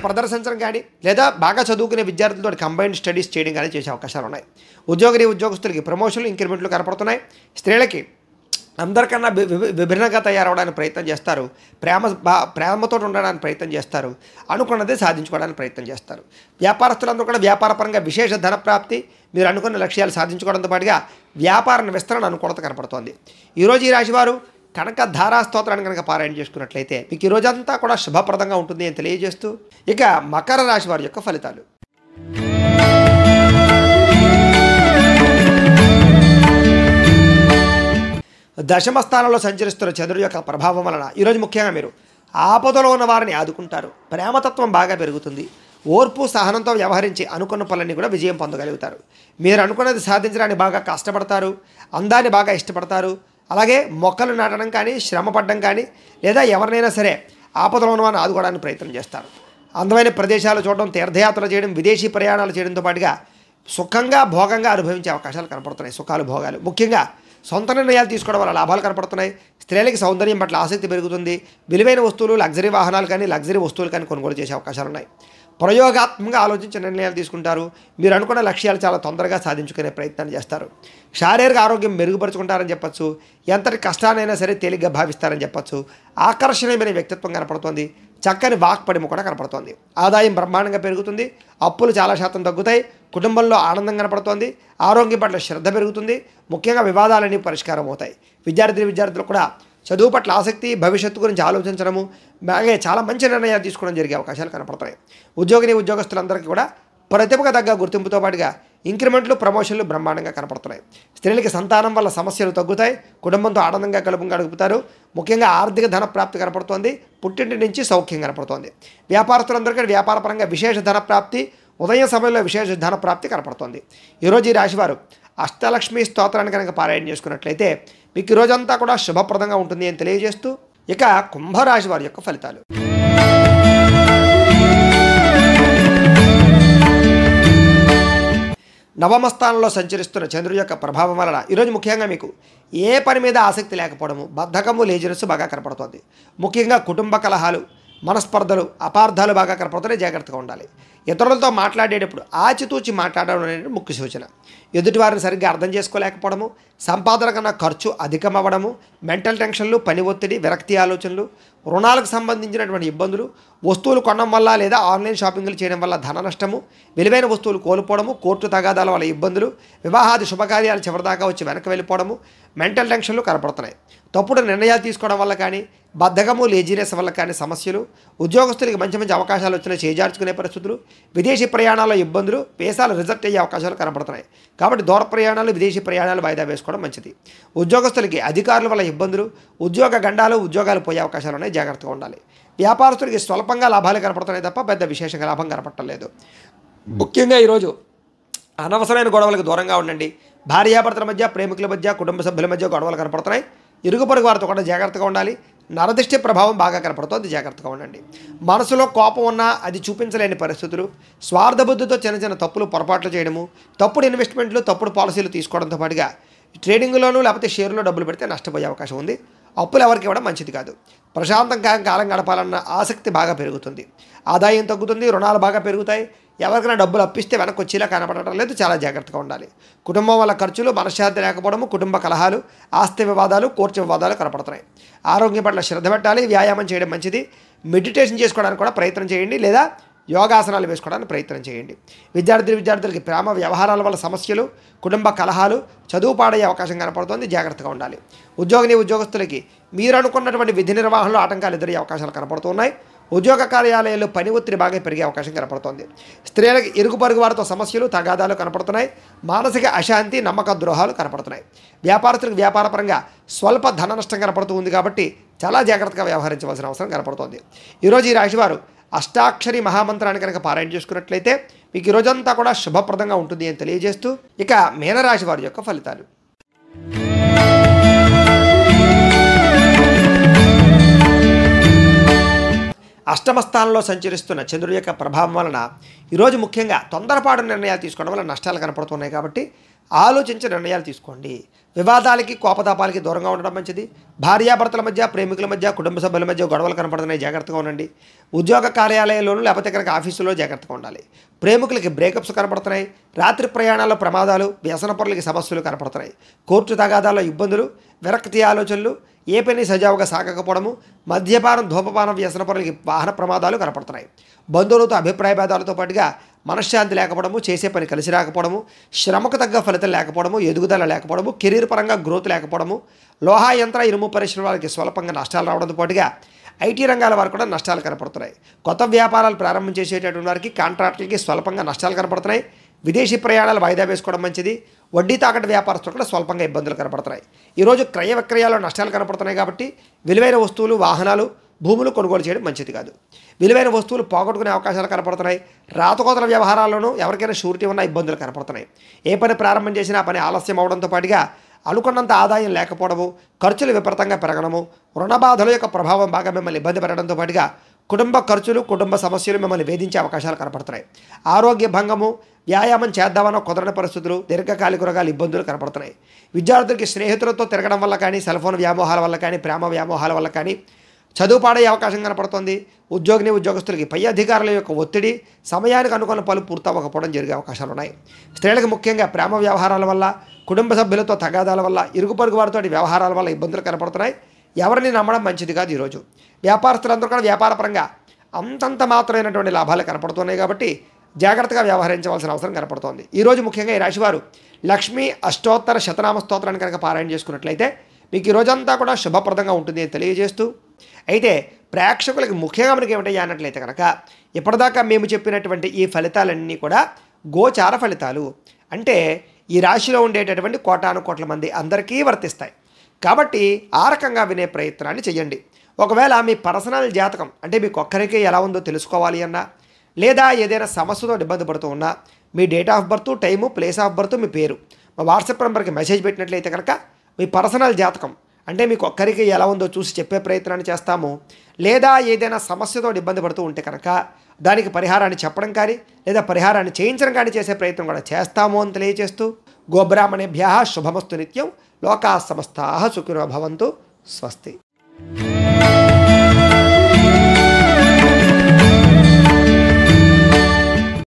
ప్రదర్శించడం కానీ, లేదా బాగా చదువుకునే విద్యార్థులతో కంబైన్డ్ స్టడీస్ చేయడం కానీ చేసే అవకాశాలు ఉన్నాయి. ఉద్యోగస్తులకి ప్రమోషన్లు, ఇంక్రిమెంట్లు కనపడుతున్నాయి. స్త్రీలకి అందరికన్నా విభిన్నంగా తయారవడానికి ప్రయత్నం చేస్తారు. ప్రేమతో ఉండడానికి ప్రయత్నం చేస్తారు. అనుకున్నదే సాధించుకోవడానికి ప్రయత్నం చేస్తారు. వ్యాపారస్తులందరూ కూడా వ్యాపారపరంగా విశేష ధన ప్రాప్తి, మీరు అనుకున్న లక్ష్యాలు సాధించుకోవడంతో పాటుగా వ్యాపార విస్తరణ అనుకూలత కనపడుతోంది. ఈరోజు ఈ రాశివారు కనుక ధారా స్తోత్రాన్ని కనుక పారాయణ చేసుకున్నట్లయితే మీకు ఈ రోజంతా కూడా శుభప్రదంగా ఉంటుంది అని తెలియజేస్తూ, ఇక మకర రాశి వారి యొక్క ఫలితాలు. దశమ స్థానంలో సంచరిస్తున్న చంద్రుడి యొక్క ప్రభావం వలన ఈరోజు ముఖ్యంగా మీరు ఆపదలో ఉన్న వారిని ఆదుకుంటారు. ప్రేమతత్వం బాగా పెరుగుతుంది. ఓర్పు, సహనంతో వ్యవహరించి అనుకున్న పనులన్నీ కూడా విజయం పొందగలుగుతారు. మీరు అనుకున్నది సాధించడానికి బాగా కష్టపడతారు. అందాన్ని బాగా ఇష్టపడతారు. అలాగే మొక్కలు నాటడం కానీ, శ్రమ పడడం కానీ, లేదా ఎవరినైనా సరే ఆపదలో ఉన్నవారిని ఆదుకోవడానికి ప్రయత్నం చేస్తారు. అందమైన ప్రదేశాలు చూడడం, తీర్థయాత్రలు చేయడం, విదేశీ ప్రయాణాలు చేయడంతో పాటుగా సుఖంగా భోగంగా అనుభవించే అవకాశాలు కనపడుతున్నాయి. సుఖాలు భోగాలు ముఖ్యంగా సొంత నిర్ణయాలు తీసుకోవడం వల్ల లాభాలు కనపడుతున్నాయి. స్త్రీలకి సౌందర్యం పట్ల ఆసక్తి పెరుగుతుంది. విలువైన వస్తువులు, లగ్జరీ వాహనాలు కానీ, లగ్జరీ వస్తువులు కానీ కొనుగోలు చేసే అవకాశాలు ఉన్నాయి. ప్రయోగాత్మకంగా ఆలోచించి నిర్ణయాలు తీసుకుంటారు. మీరు అనుకున్న లక్ష్యాలు చాలా తొందరగా సాధించుకునే ప్రయత్నాలు చేస్తారు. శారీరక ఆరోగ్యం మెరుగుపరుచుకుంటారని చెప్పచ్చు. ఎంతటి కష్టానైనా సరే తేలిగ్గా భావిస్తారని చెప్పచ్చు. ఆకర్షణీయమైన వ్యక్తిత్వం కనపడుతోంది. చక్కని వాక్పడిమ కూడా కనపడుతోంది. ఆదాయం బ్రహ్మాండంగా పెరుగుతుంది. అప్పులు చాలా శాతం తగ్గుతాయి. కుటుంబంలో ఆనందం కనపడుతోంది. ఆరోగ్యం పట్ల శ్రద్ధ పెరుగుతుంది. ముఖ్యంగా వివాదాలన్నీ పరిష్కారం అవుతాయి. విద్యార్థులు కూడా చదువు పట్ల ఆసక్తి, భవిష్యత్తు గురించి ఆలోచించడము, అలాగే చాలా మంచి నిర్ణయాలు తీసుకోవడం జరిగే అవకాశాలు కనపడతాయి. ఉద్యోగస్తులందరికీ కూడా ప్రతిభకు తగ్గ గుర్తింపుతో పాటుగా ఇంక్రిమెంట్లు, ప్రమోషన్లు బ్రహ్మాండంగా కనపడుతున్నాయి. స్త్రీలకి సంతానం వల్ల సమస్యలు తగ్గుతాయి. కుటుంబంతో ఆనందంగా గడుపుతారు. ముఖ్యంగా ఆర్థిక ధన ప్రాప్తి కనపడుతోంది. పుట్టింటి నుంచి సౌఖ్యం కనపడుతోంది. వ్యాపారస్తులందరికీ వ్యాపారపరంగా విశేష ధన ప్రాప్తి, ఉదయం సమయంలో విశేష ధన ప్రాప్తి కనపడుతోంది. ఈరోజు ఈ రాశివారు అష్టలక్ష్మి స్తోత్రాన్ని కనుక పారాయణ చేసుకున్నట్లయితే మీకు ఈ రోజంతా కూడా శుభప్రదంగా ఉంటుంది అని తెలియజేస్తూ, ఇక కుంభరాశి వారి యొక్క ఫలితాలు. నవమ స్థానంలో సంచరిస్తున్న చంద్రుడి యొక్క ప్రభావం వలన ఈరోజు ముఖ్యంగా మీకు ఏ పని మీద ఆసక్తి లేకపోవడము, బద్ధకము, లేజినెస్ బాగా కనపడుతుంది. ముఖ్యంగా కుటుంబ కలహాలు, మనస్పర్ధలు, అపార్థాలు బాగా కనపడుతున్నాయి. జాగ్రత్తగా ఉండాలి. ఇతరులతో మాట్లాడేటప్పుడు ఆచితూచి మాట్లాడడం అనేది ముఖ్య సూచన. ఎదుటివారిని సరిగ్గా అర్థం చేసుకోలేకపోవడము, సంపాదన కన్నా ఖర్చు అధికమవ్వడము, మెంటల్ టెన్షన్లు, పని ఒత్తిడి, విరక్తి ఆలోచనలు, రుణాలకు సంబంధించినటువంటి ఇబ్బందులు, వస్తువులు కొనడం వల్ల లేదా ఆన్లైన్ షాపింగ్లు చేయడం వల్ల ధన నష్టము, విలువైన వస్తువులు కోల్పోవడము, కోర్టు తగాదాల వల్ల ఇబ్బందులు, వివాహాది శుభకార్యాలు చివరిదాకా వచ్చి వెనక్కి వెళ్ళిపోవడము, మెంటల్ టెన్షన్లు కనపడుతున్నాయి. తప్పుడు నిర్ణయాలు తీసుకోవడం వల్ల కానీ, బద్ధకము, లేజినెస్ వల్ల కానీ సమస్యలు, ఉద్యోగస్తులకి మంచి మంచి అవకాశాలు వచ్చినా చేజార్చుకునే పరిస్థితులు, విదేశీ ప్రయాణాల్లో ఇబ్బందులు, వీసాలు రిజెక్ట్ అయ్యే అవకాశాలు కనపడుతున్నాయి. కాబట్టి దూర ప్రయాణాలు, విదేశీ ప్రయాణాలు వాయిదా వేసుకోవడం మంచిది. ఉద్యోగస్తులకి అధికారుల వల్ల ఇబ్బందులు, ఉద్యోగ గండాలు, ఉద్యోగాలు పోయే అవకాశాలు ఉన్నాయి. జాగ్రత్తగా ఉండాలి. వ్యాపారస్తులకి స్వల్పంగా లాభాలు కనపడుతున్నాయి తప్ప పెద్ద విశేషంగా లాభం కనపడలేదు. ముఖ్యంగా ఈరోజు అనవసరమైన గొడవలకు దూరంగా ఉండండి. భార్యాభర్తల మధ్య, ప్రేమికుల మధ్య, కుటుంబ సభ్యుల మధ్య గొడవలు కనపడుతున్నాయి. ఇరుగు పొరుగు వారితో కూడా జాగ్రత్తగా ఉండాలి. నరదిష్టి ప్రభావం బాగా కనపడుతుంది. జాగ్రత్తగా ఉండండి. మనసులో కోపం ఉన్నా అది చూపించలేని పరిస్థితులు, స్వార్థబుద్ధితో చిన్న చిన్న తప్పులు, పొరపాట్లు చేయడము, తప్పుడు ఇన్వెస్ట్మెంట్లు, తప్పుడు పాలసీలు తీసుకోవడంతో పాటుగా ట్రేడింగ్లోనూ లేకపోతే షేర్లో డబ్బులు పెడితే నష్టపోయే అవకాశం ఉంది. అప్పులు ఎవరికి ఇవ్వడం మంచిది కాదు. ప్రశాంతంగా కాలం గడపాలన్న ఆసక్తి బాగా పెరుగుతుంది. ఆదాయం తగ్గుతుంది. రుణాలు బాగా పెరుగుతాయి. ఎవరికైనా డబ్బులు అప్పిస్తే వెనక్కి వచ్చేలా కనపడటం లేదు. చాలా జాగ్రత్తగా ఉండాలి. కుటుంబం వల్ల ఖర్చులు, మనశ్శాంతి లేకపోవడము, కుటుంబ కలహాలు, ఆస్తి వివాదాలు, కోర్టు వివాదాలు కనపడుతున్నాయి. ఆరోగ్యం పట్ల శ్రద్ధ పెట్టాలి. వ్యాయామం చేయడం మంచిది. మెడిటేషన్ చేసుకోవడానికి కూడా ప్రయత్నం చేయండి, లేదా యోగాసనాలు వేసుకోవడానికి ప్రయత్నం చేయండి. విద్యార్థులకి ప్రేమ వ్యవహారాల వల్ల సమస్యలు, కుటుంబ కలహాలు, చదువు పాడయ్యే అవకాశం కనపడుతుంది. జాగ్రత్తగా ఉండాలి. ఉద్యోగస్తులకి మీరు అనుకున్నటువంటి విధి నిర్వహణలో ఆటంకాలు ఎదురయ్యే అవకాశాలు కనపడుతున్నాయి. ఉద్యోగ కార్యాలయాల్లో పని ఒత్తిడి బాగా పెరిగే అవకాశం కనపడుతోంది. స్త్రీలకు ఇరుగు పొరుగు వారితో సమస్యలు, తగాదాలు కనపడుతున్నాయి. మానసిక అశాంతి, నమ్మక ద్రోహాలు కనపడుతున్నాయి. వ్యాపారస్తులకు వ్యాపారపరంగా స్వల్ప ధన నష్టం కనపడుతూ ఉంది. కాబట్టి చాలా జాగ్రత్తగా వ్యవహరించవలసిన అవసరం కనపడుతోంది. ఈరోజు ఈ రాశివారు అష్టాక్షరి మహామంత్రాన్ని కనుక పారాయణ చేసుకున్నట్లయితే మీకు ఈ రోజంతా కూడా శుభప్రదంగా ఉంటుంది అని తెలియజేస్తూ, ఇక మీనరాశి వారి యొక్క ఫలితాలు. అష్టమ స్థానంలో సంచరిస్తున్న చంద్రుడి యొక్క ప్రభావం వలన ఈరోజు ముఖ్యంగా తొందరపాటు నిర్ణయాలు తీసుకోవడం వల్ల నష్టాలు కనపడుతున్నాయి. కాబట్టి ఆలోచించి నిర్ణయాలు తీసుకోండి. వివాదాలకి, కోపతాపాలకి దూరంగా ఉండడం మంచిది. భార్యాభర్తల మధ్య, ప్రేమికుల మధ్య, కుటుంబ సభ్యుల మధ్య గొడవలు కనపడుతున్నాయి. జాగ్రత్తగా ఉండండి. ఉద్యోగ కార్యాలయంలోనూ లేకపోతే కనుక ఆఫీసులో జాగ్రత్తగా ఉండాలి. ప్రేమికులకి బ్రేకప్స్ కనపడుతున్నాయి. రాత్రి ప్రయాణాల్లో ప్రమాదాలు, వ్యసన పరులకి సమస్యలు కనపడుతున్నాయి. కోర్టు తగాదాల్లో ఇబ్బందులు, విరక్తి ఆలోచనలు, ఏ పని సజావుగా సాగకపోవడము, మద్యపానం, ధూమపానం, వ్యసన పరులకి వాహన ప్రమాదాలు కనపడుతున్నాయి. బంధువులతో అభిప్రాయ భేదాలతో పాటుగా మనశ్శాంతి లేకపోవడము, చేసే పని కలిసి రాకపోవడము, శ్రమకు తగ్గ ఫలితం లేకపోవడము, ఎదుగుదల లేకపోవడము, కెరీర్ పరంగా గ్రోత్ లేకపోవడము, లోహా యంత్ర ఇనుము పరిశ్రమ వాళ్ళకి స్వల్పంగా నష్టాలు రావడంతో పాటుగా ఐటీ రంగాల వారు కూడా నష్టాలు కనపడుతున్నాయి. కొత్త వ్యాపారాలు ప్రారంభం చేసేటటువంటి వారికి, కాంట్రాక్టులకి స్వల్పంగా నష్టాలు కనపడుతున్నాయి. విదేశీ ప్రయాణాలు వాయిదా వేసుకోవడం మంచిది. వడ్డీ తాకట్టు వ్యాపారస్తులు కూడా స్వల్పంగా ఇబ్బందులు కనపడుతున్నాయి. ఈరోజు క్రయ విక్రయాల్లో నష్టాలు కనపడుతున్నాయి. కాబట్టి విలువైన వస్తువులు, వాహనాలు, భూములు కొనుగోలు చేయడం మంచిది కాదు. విలువైన వస్తువులు పోగొట్టుకునే అవకాశాలు కనపడుతున్నాయి. రాతకోతల వ్యవహారాల్లోనూ ఎవరికైనా షూరిటీ ఉన్న ఇబ్బందులు కనపడుతున్నాయి. ఏ పని ప్రారంభం చేసినా ఆ పని ఆలస్యం అవడంతో పాటుగా అనుకున్నంత ఆదాయం లేకపోవడము, ఖర్చులు విపరీతంగా పెరగడము, రుణ బాధల యొక్క ప్రభావం బాగా మిమ్మల్ని ఇబ్బంది పెట్టడంతో పాటుగా కుటుంబ ఖర్చులు, కుటుంబ సమస్యలు మిమ్మల్ని వేధించే అవకాశాలు కనపడుతున్నాయి. ఆరోగ్య భంగము, వ్యాయామం చేద్దామన్న కుదరని పరిస్థితులు, దీర్ఘకాలిక రోగాలు, ఇబ్బందులు కనపడుతున్నాయి. విద్యార్థులకి స్నేహితులతో తిరగడం వల్ల కానీ, సెల్ ఫోన్ వ్యామోహాల వల్ల కానీ, ప్రేమ వ్యామోహాల వల్ల కానీ చదువు పాడయ్యే అవకాశం కనపడుతుంది. ఉద్యోగస్తులకి పై అధికారుల యొక్క ఒత్తిడి, సమయానికి అనుకున్న పనులు పూర్తవ్వకపోవడం జరిగే అవకాశాలు ఉన్నాయి. స్త్రీలకు ముఖ్యంగా ప్రేమ వ్యవహారాల వల్ల, కుటుంబ సభ్యులతో తగాదాల వల్ల, ఇరుగు పొరుగు వారితో వ్యవహారాల వల్ల ఇబ్బందులు కనపడుతున్నాయి. ఎవరిని నమ్మడం మంచిది కాదు. ఈరోజు వ్యాపారస్తులందరూ కూడా వ్యాపారపరంగా అంతంత మాత్రమైనటువంటి లాభాలు కనపడుతున్నాయి కాబట్టి జాగ్రత్తగా వ్యవహరించవలసిన అవసరం కనపడుతోంది. ఈరోజు ముఖ్యంగా ఈ రాశివారు లక్ష్మీ అష్టోత్తర శతనామ స్తోత్రాన్ని కనుక పారాయణ చేసుకున్నట్లయితే మీకు ఈ రోజంతా కూడా శుభప్రదంగా ఉంటుంది అని తెలియజేస్తూ, అయితే ప్రేక్షకులకి ముఖ్యంగా మనకి ఏమిటయ్యా అన్నట్లయితే కనుక ఇప్పటిదాకా మేము చెప్పినటువంటి ఈ ఫలితాలన్నీ కూడా గోచార ఫలితాలు, అంటే ఈ రాశిలో ఉండేటటువంటి కోటాను కోట్ల మంది అందరికీ వర్తిస్తాయి. కాబట్టి ఆ రకంగా వినే ప్రయత్నాన్ని చేయండి. ఒకవేళ మీ పర్సనల్ జాతకం అంటే మీకు ఒక్కరికే ఎలా ఉందో తెలుసుకోవాలి అన్నా, లేదా ఏదైనా సమస్యతో ఇబ్బంది పడుతూ ఉన్నా, మీ date of birth, time, place of birth, మీ పేరు మా వాట్సాప్ నెంబర్కి మెసేజ్ పెట్టినట్లయితే కనుక మీ పర్సనల్ జాతకం అంటే మీకు ఒక్కరికి ఎలా ఉందో చూసి చెప్పే ప్రయత్నాన్ని చేస్తాము. లేదా ఏదైనా సమస్యతో ఇబ్బంది పడుతూ ఉంటే కనుక దానికి పరిహారాన్ని చెప్పడం కానీ, లేదా పరిహారాన్ని చేయించడం కానీ చేసే ప్రయత్నం కూడా చేస్తాము అని తెలియజేస్తూ, గోబ్రాహ్మణేభ్యః శుభమస్తు నిత్యం, లోకాః సమస్తాః సుఖినో భవంతు. స్వస్తి.